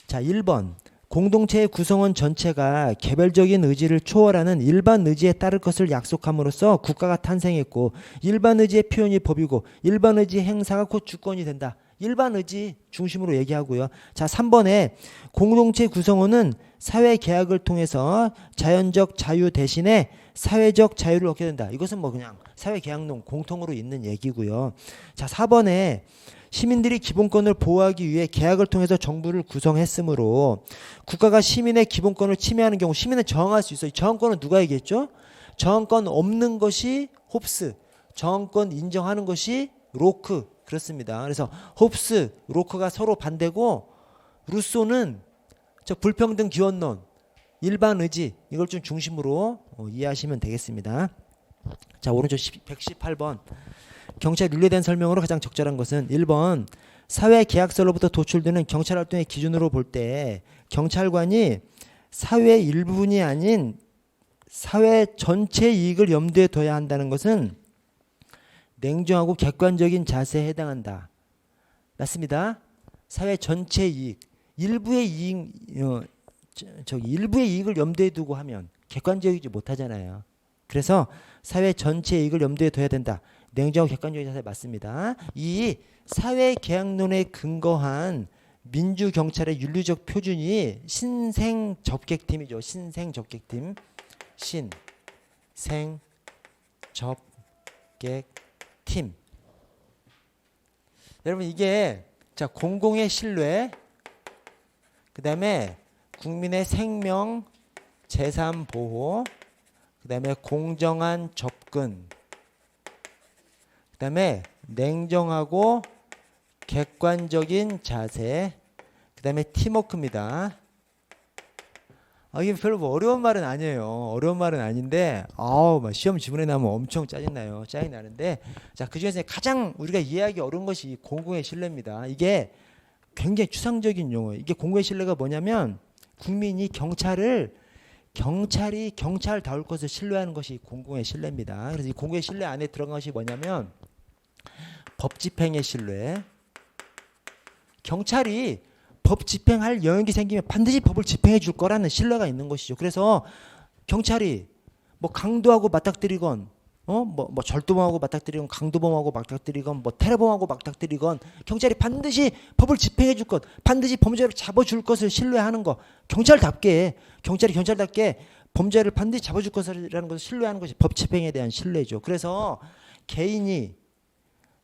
자 1번 공동체의 구성원 전체가 개별적인 의지를 초월하는 일반 의지에 따를 것을 약속함으로써 국가가 탄생했고 일반 의지의 표현이 법이고 일반 의지 행사가 곧 주권이 된다. 일반 의지 중심으로 얘기하고요. 자 3번에 공동체 구성원은 사회계약을 통해서 자연적 자유 대신에 사회적 자유를 얻게 된다. 이것은 뭐 그냥 사회계약론 공통으로 있는 얘기고요. 자 4번에 시민들이 기본권을 보호하기 위해 계약을 통해서 정부를 구성했으므로 국가가 시민의 기본권을 침해하는 경우 시민은 저항할 수 있어요. 저항권은 누가 얘기했죠? 저항권 없는 것이 홉스, 저항권 인정하는 것이 로크. 그렇습니다. 그래서 홉스, 로크가 서로 반대고 루소는 저 불평등 기원론, 일반 의지 이걸 좀 중심으로 이해하시면 되겠습니다. 자 오른쪽 118번 경찰 윤리에 대한 설명으로 가장 적절한 것은 1번 사회계약서로부터 도출되는 경찰활동의 기준으로 볼 때 경찰관이 사회의 일부분이 아닌 사회 전체 이익을 염두에 둬야 한다는 것은 냉정하고 객관적인 자세에 해당한다. 맞습니다. 사회 전체 이익, 일부의 이익, 일부의 이익을 염두에 두고 하면 객관적이지 못하잖아요. 그래서 사회 전체 이익을 염두에 둬야 된다. 냉정하고 객관적인 자세 맞습니다. 이 사회계약론에 근거한 민주경찰의 윤리적 표준이 신생접객팀이죠. 신생접객팀. 신생접객팀. 여러분 이게 자 공공의 신뢰, 그 다음에 국민의 생명, 재산 보호, 그 다음에 공정한 접근, 그 다음에 냉정하고 객관적인 자세, 그 다음에 팀워크입니다. 이게 별로 뭐 어려운 말은 아니에요. 어려운 말은 아닌데 막 시험 지문에 나오면 엄청 짜증나요. 짜증나는데 자 그중에서 가장 우리가 이해하기 어려운 것이 공공의 신뢰입니다. 이게 굉장히 추상적인 용어. 이게 공공의 신뢰가 뭐냐면 국민이 경찰이 경찰다울 것을 신뢰하는 것이 공공의 신뢰입니다. 그래서 이 공공의 신뢰 안에 들어간 것이 뭐냐면 법 집행의 신뢰. 경찰이 법 집행할 영역이 생기면 반드시 법을 집행해 줄 거라는 신뢰가 있는 것이죠. 그래서 경찰이 뭐 강도하고 맞닥뜨리건 뭐 절도범하고 맞닥뜨리건 강도범하고 맞닥뜨리건 뭐 테러범하고 맞닥뜨리건 경찰이 반드시 법을 집행해 줄 것, 반드시 범죄를 잡아줄 것을 신뢰하는 거. 경찰이 경찰답게 범죄를 반드시 잡아줄 것이라는 것을 신뢰하는 것이 법 집행에 대한 신뢰죠. 그래서 개인이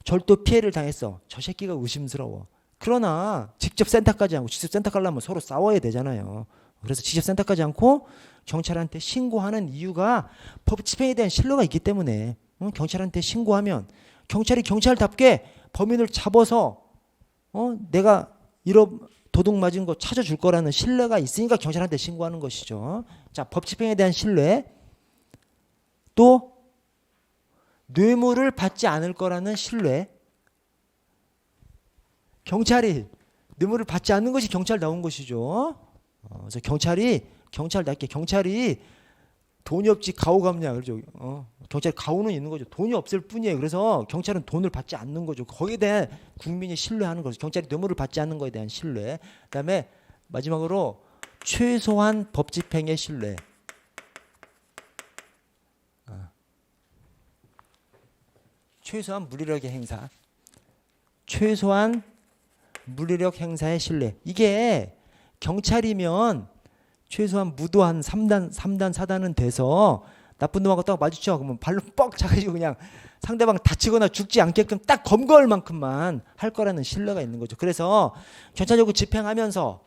절도 피해를 당했어. 저 새끼가 의심스러워. 그러나 직접 센터까지 않고, 직접 센터 가려면 서로 싸워야 되잖아요. 그래서 직접 센터까지 않고 경찰한테 신고하는 이유가 법 집행에 대한 신뢰가 있기 때문에 경찰한테 신고하면 경찰이 경찰답게 범인을 잡아서 내가 도둑 맞은 거 찾아줄 거라는 신뢰가 있으니까 경찰한테 신고하는 것이죠. 자, 법 집행에 대한 신뢰, 또 뇌물을 받지 않을 거라는 신뢰. 경찰이 뇌물을 받지 않는 것이 경찰다운 것이죠. 그래서 경찰답게 경찰이 돈이 없지 가오 갚냐 그러죠. 경찰 가오는 있는 거죠. 돈이 없을 뿐이에요. 그래서 경찰은 돈을 받지 않는 거죠. 거기에 대한 국민이 신뢰하는 거죠. 경찰이 뇌물을 받지 않는 것에 대한 신뢰. 그다음에 마지막으로 최소한 법 집행의 신뢰. 최소한 물리력의 행사. 최소한 물리력 행사의 신뢰. 이게 경찰이면 최소한 무도한 3단 4단은 돼서 나쁜 놈하고 딱 마주쳐. 그러면 발로 뻑 차가지고 그냥 상대방 다치거나 죽지 않게끔 딱 검거할 만큼만 할 거라는 신뢰가 있는 거죠. 그래서 경찰력을 집행하면서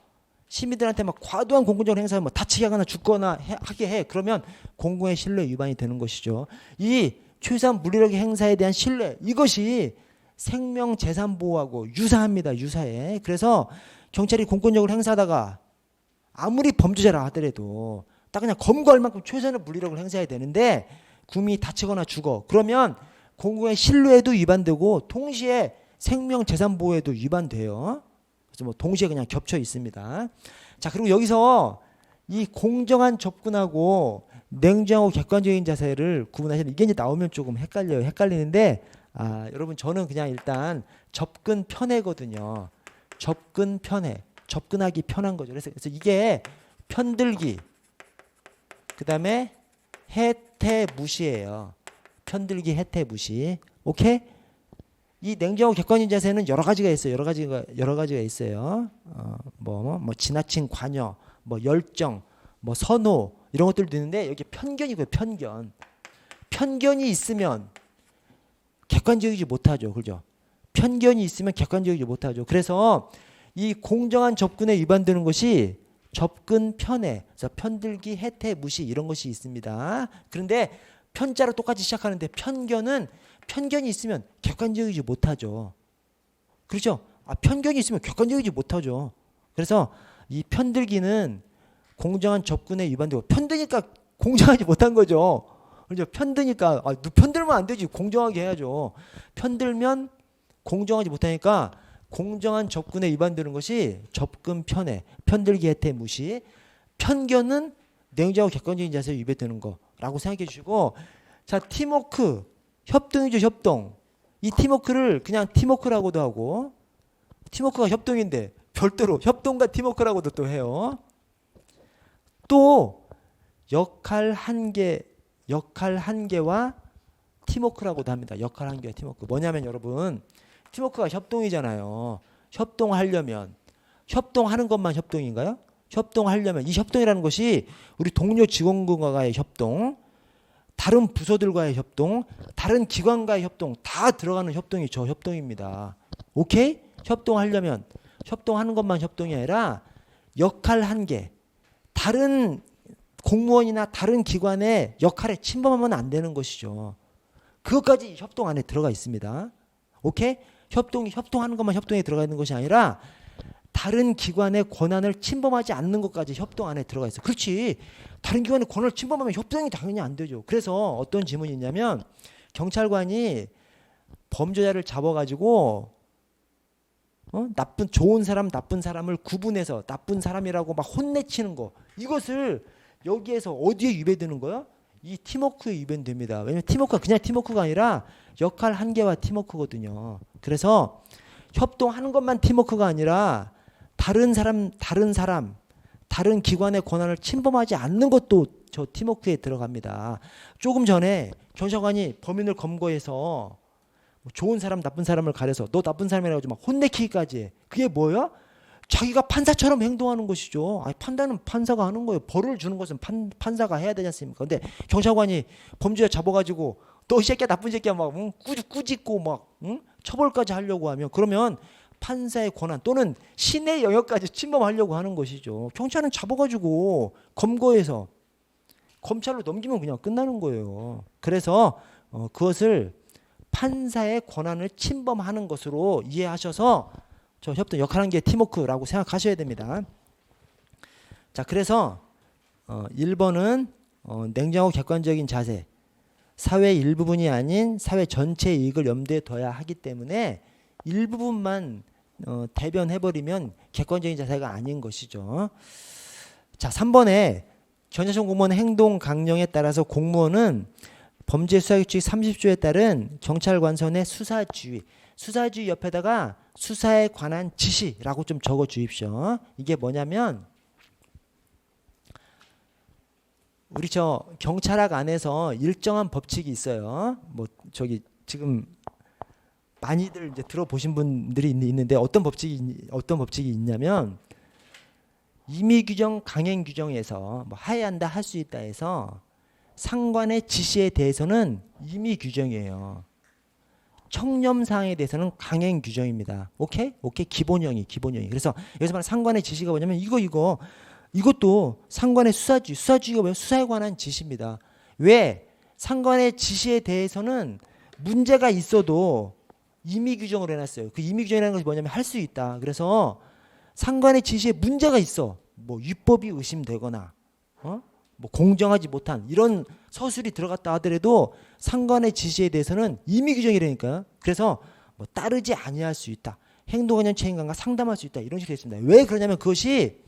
시민들한테 막 과도한 공권력을 행사하면 뭐 다치게 하거나 죽거나 하게 해. 그러면 공공의 신뢰 위반이 되는 것이죠. 이 최소한 물리력의 행사에 대한 신뢰, 이것이 생명 재산 보호하고 유사합니다. 유사해. 그래서 경찰이 공권력을 행사하다가 아무리 범죄자라 하더라도 딱 그냥 검거할 만큼 최선의 물리력을 행사해야 되는데 국민이 다치거나 죽어. 그러면 공공의 신뢰에도 위반되고 동시에 생명 재산 보호에도 위반돼요. 그래서 뭐 동시에 그냥 겹쳐 있습니다. 자, 그리고 여기서 이 공정한 접근하고 냉정하고 객관적인 자세를 구분하시는 이게 이제 나오면 조금 헷갈려요. 헷갈리는데 여러분 저는 그냥 일단 접근 편해거든요. 접근 편해. 접근하기 편한 거죠. 그래서 이게 편들기 그다음에 해태 무시예요. 편들기 해태 무시. 오케이? 이 냉정하고 객관적인 자세는 여러 가지가 있어요. 여러 가지가 있어요. 뭐 지나친 관여, 뭐 열정, 뭐 선호 이런 것들도 있는데 여기 편견이고요. 편견. 편견이 있으면 객관적이지 못하죠. 그죠? 편견이 있으면 객관적이지 못하죠. 그래서 이 공정한 접근에 위반되는 것이 접근 편애, 그래서 편들기, 해태, 무시 이런 것이 있습니다. 그런데 편자로 똑같이 시작하는데 편견이 있으면 객관적이지 못하죠. 그렇죠? 편견이 있으면 객관적이지 못하죠. 그래서 이 편들기는 공정한 접근에 위반되고 편드니까 공정하지 못한 거죠. 그렇죠? 편드니까 편들면 안 되지. 공정하게 해야죠. 편들면 공정하지 못하니까 공정한 접근에 위반되는 것이 접근 편애, 편들기 해태 무시. 편견은 냉정하고 객관적인 자세에 위배되는 거라고 생각해 주시고, 자, 팀워크, 협동이죠. 협동. 이 팀워크를 그냥 팀워크라고도 하고, 팀워크가 협동인데 별도로 협동과 팀워크라고도 또 해요. 또 역할 한계와 팀워크라고도 합니다. 역할 한계와 팀워크. 뭐냐면 여러분, 팀워크가 협동이잖아요. 협동하려면 협동하는 것만 협동인가요? 협동하려면 이 협동이라는 것이 우리 동료 직원과의 협동, 다른 부서들과의 협동, 다른 기관과의 협동 다 들어가는 협동이 저 협동입니다. 오케이? 협동하려면 협동하는 것만 협동이 아니라 역할 한계, 다른 공무원이나 다른 기관의 역할에 침범하면 안 되는 것이죠. 그것까지 협동 안에 들어가 있습니다. 오케이? 협동하는 것만 협동에 들어가 있는 것이 아니라 다른 기관의 권한을 침범하지 않는 것까지 협동 안에 들어가 있어요. 그렇지. 다른 기관의 권한을 침범하면 협동이 당연히 안 되죠. 그래서 어떤 질문이 있냐면 경찰관이 범죄자를 잡아가지고 좋은 사람, 나쁜 사람을 구분해서 나쁜 사람이라고 막 혼내치는 거, 이것을 여기에서 어디에 위배되는 거야? 이 팀워크에 위배됩니다. 왜냐하면 팀워크가 그냥 팀워크가 아니라 역할 한계와 팀워크거든요. 그래서 협동하는 것만 팀워크가 아니라 다른 기관의 권한을 침범하지 않는 것도 저 팀워크에 들어갑니다. 조금 전에 경찰관이 범인을 검거해서 좋은 사람, 나쁜 사람을 가려서 너 나쁜 사람이라고 막 혼내키기까지 해. 그게 뭐야? 자기가 판사처럼 행동하는 것이죠. 판단은 판사가 하는 거예요. 벌을 주는 것은 판사가 해야 되지 않습니까? 근데 경찰관이 범죄자 잡아가지고 너 이 새끼야, 나쁜 새끼야 막 꾸짖고 막 처벌까지 하려고 하면, 그러면 판사의 권한 또는 신의 영역까지 침범하려고 하는 것이죠. 경찰은 잡아가지고 검거해서 검찰로 넘기면 그냥 끝나는 거예요. 그래서 그것을 판사의 권한을 침범하는 것으로 이해하셔서 저 협동 역할한계 팀워크라고 생각하셔야 됩니다. 자, 그래서 1번은 냉정하고 객관적인 자세, 사회 일부분이 아닌 사회 전체의 이익을 염두에 둬야 하기 때문에 일부분만 대변해버리면 객관적인 자세가 아닌 것이죠. 자, 3번에 경찰청 공무원 행동 강령에 따라서 공무원은 범죄 수사규칙 30조에 따른 경찰관선의 수사지휘 옆에다가 수사에 관한 지시라고 좀 적어 주십시오. 이게 뭐냐면 우리 저 경찰학 안에서 일정한 법칙이 있어요. 뭐 저기 지금 많이들 이제 들어보신 분들이 있는데 어떤 법칙이 있냐면 임의 규정, 강행 규정에서 뭐 해야 한다, 할 수 있다 해서 상관의 지시에 대해서는 임의 규정이에요. 청렴사항에 대해서는 강행 규정입니다. 오케이? 기본형이. 그래서 여기서 말하는 상관의 지시가 뭐냐면 이것도 상관의 수사지휘가 뭐예요? 수사에 관한 지시입니다. 왜? 상관의 지시에 대해서는 문제가 있어도 임의 규정을 해놨어요. 그 임의 규정이라는 것이 뭐냐면 할 수 있다. 그래서 상관의 지시에 문제가 있어. 뭐 위법이 의심되거나 뭐 공정하지 못한 이런 서술이 들어갔다 하더라도 상관의 지시에 대해서는 임의 규정이라니까. 그래서 뭐 따르지 아니할 수 있다. 행동관련 책임관과 상담할 수 있다. 이런 식으로 했습니다. 왜 그러냐면 그것이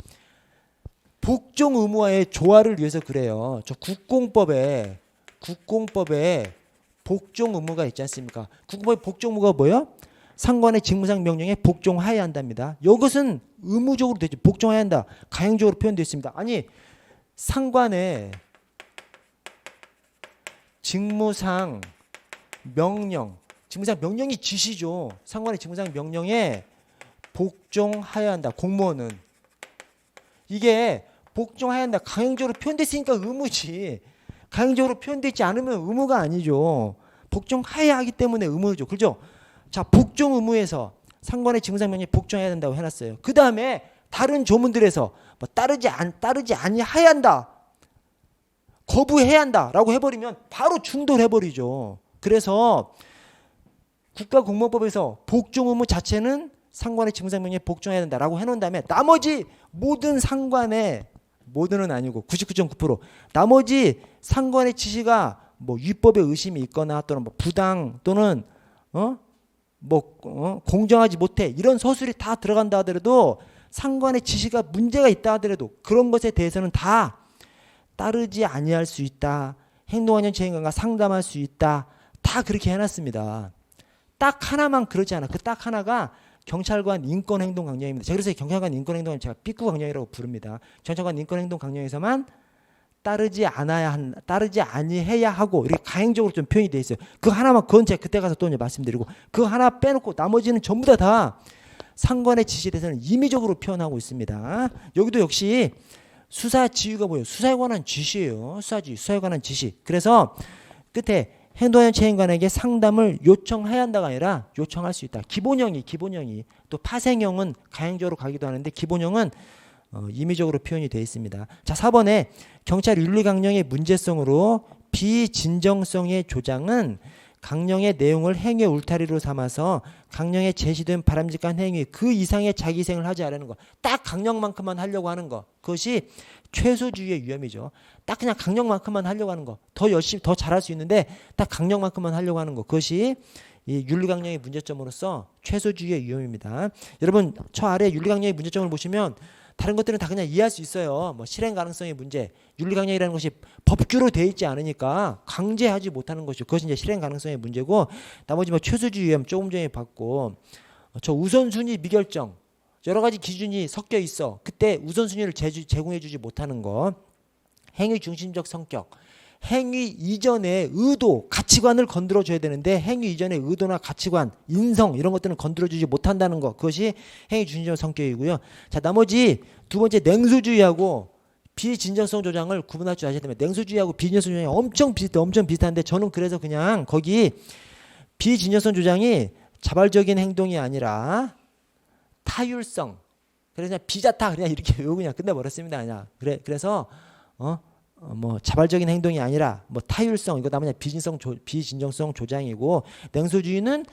복종 의무와의 조화를 위해서 그래요. 저 국공법에 복종 의무가 있지 않습니까? 국공법의 복종 의무가 뭐예요? 상관의 직무상 명령에 복종하여야 한답니다. 이것은 의무적으로 되죠. 복종해야 한다. 가행적으로 표현되어 있습니다. 아니 상관의 직무상 명령이 지시죠. 상관의 직무상 명령에 복종하여야 한다. 공무원은 이게 복종해야 한다. 강행적으로 표현됐으니까 의무지. 강행적으로 표현되지 않으면 의무가 아니죠. 복종해야 하기 때문에 의무죠. 그렇죠? 자, 복종 의무에서 상관의 직무상 명령에 복종해야 된다고 해놨어요. 그 다음에 다른 조문들에서 뭐 따르지 아니해야 한다. 거부해야 한다라고 해버리면 바로 충돌해버리죠. 그래서 국가공무원법에서 복종 의무 자체는 상관의 직무상 명령에 복종해야 된다라고 해놓은 다음에 나머지 모든 상관의 모든은 아니고 99.9% 나머지 상관의 지시가 뭐 위법의 의심이 있거나 또는 뭐 부당 또는 공정하지 못해 이런 서술이 다 들어간다 하더라도 상관의 지시가 문제가 있다 하더라도 그런 것에 대해서는 다 따르지 아니할 수 있다. 행동관련 책임관과 상담할 수 있다. 다 그렇게 해놨습니다. 딱 하나만 그러지 않아. 그 딱 하나가 경찰관 인권행동 강령입니다. 그래서 경찰관 인권행동은 제가 삐꾸 강령이라고 부릅니다. 경찰관 인권행동 강령에서만 따르지 아니해야 하고 이렇게 가행적으로 좀 표현이 되어 있어요. 그 하나만 그건 제가 그때 가서 또 말씀드리고 그 하나 빼놓고 나머지는 전부 다 상관의 지시에 대해서는 임의적으로 표현하고 있습니다. 여기도 역시 수사 지휘가 뭐예요? 수사에 관한 지시예요. 수사에 관한 지시. 그래서 끝에 행동관련 책임관에게 상담을 요청해야 한다가 아니라 요청할 수 있다. 기본형이 또 파생형은 가행적으로 가기도 하는데 기본형은 임의적으로 표현이 되어 있습니다. 자, 4번에 경찰 윤리 강령의 문제성으로 비진정성의 조장은 강령의 내용을 행위의 울타리로 삼아서 강령에 제시된 바람직한 행위 그 이상의 자기희생을 하지 않으는 것. 딱 강령만큼만 하려고 하는 것. 그것이 최소주의의 위험이죠. 딱 그냥 강령만큼만 하려고 하는 것. 더 열심히 더 잘할 수 있는데 딱 강령만큼만 하려고 하는 것. 그것이 이 윤리강령의 문제점으로서 최소주의의 위험입니다. 여러분 저 아래 윤리강령의 문제점을 보시면 다른 것들은 다 그냥 이해할 수 있어요. 뭐 실행 가능성의 문제, 윤리강령이라는 것이 법규로 되어 있지 않으니까 강제하지 못하는 것이죠. 그것이 이제 실행 가능성의 문제고 나머지 뭐 최소주의 위험 조금 전에 봤고 저 우선순위 미결정 여러 가지 기준이 섞여 있어. 그때 우선순위를 제공해주지 못하는 것, 행위 중심적 성격, 행위 이전의 의도, 가치관을 건드려줘야 되는데 행위 이전의 의도나 가치관, 인성 이런 것들은 건드려주지 못한다는 것. 그것이 행위 중심적 성격이고요. 자, 나머지 두 번째 냉소주의하고 비진정성 조장을 구분할 줄 아셔야 됩니다. 냉소주의하고 비진정성 조장이 엄청 비슷한데 저는 그래서 그냥 거기 비진정성 조장이 자발적인 행동이 아니라 타율성. 그래서 그냥 비자타 그냥 이렇게 외우고 그냥 끝내버렸습니다. 그냥. 그래서 뭐 자발적인 행동이 아니라 뭐 타율성 이거 다 그냥 비진정성 조장이고 냉소주의는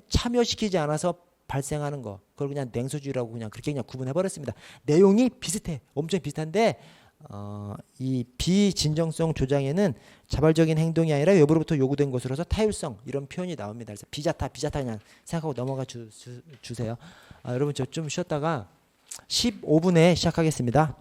참여시키지 않아서 발생하는 거. 그걸 그냥 냉소주의라고 그냥 그렇게 그냥 구분해 버렸습니다. 내용이 비슷해. 엄청 비슷한데 이 비진정성 조장에는 자발적인 행동이 아니라 외부로부터 요구된 것으로서 타율성 이런 표현이 나옵니다. 그래서 비자타 그냥 생각하고 넘어가 주세요. 여러분 저 좀 쉬었다가 15분에 시작하겠습니다.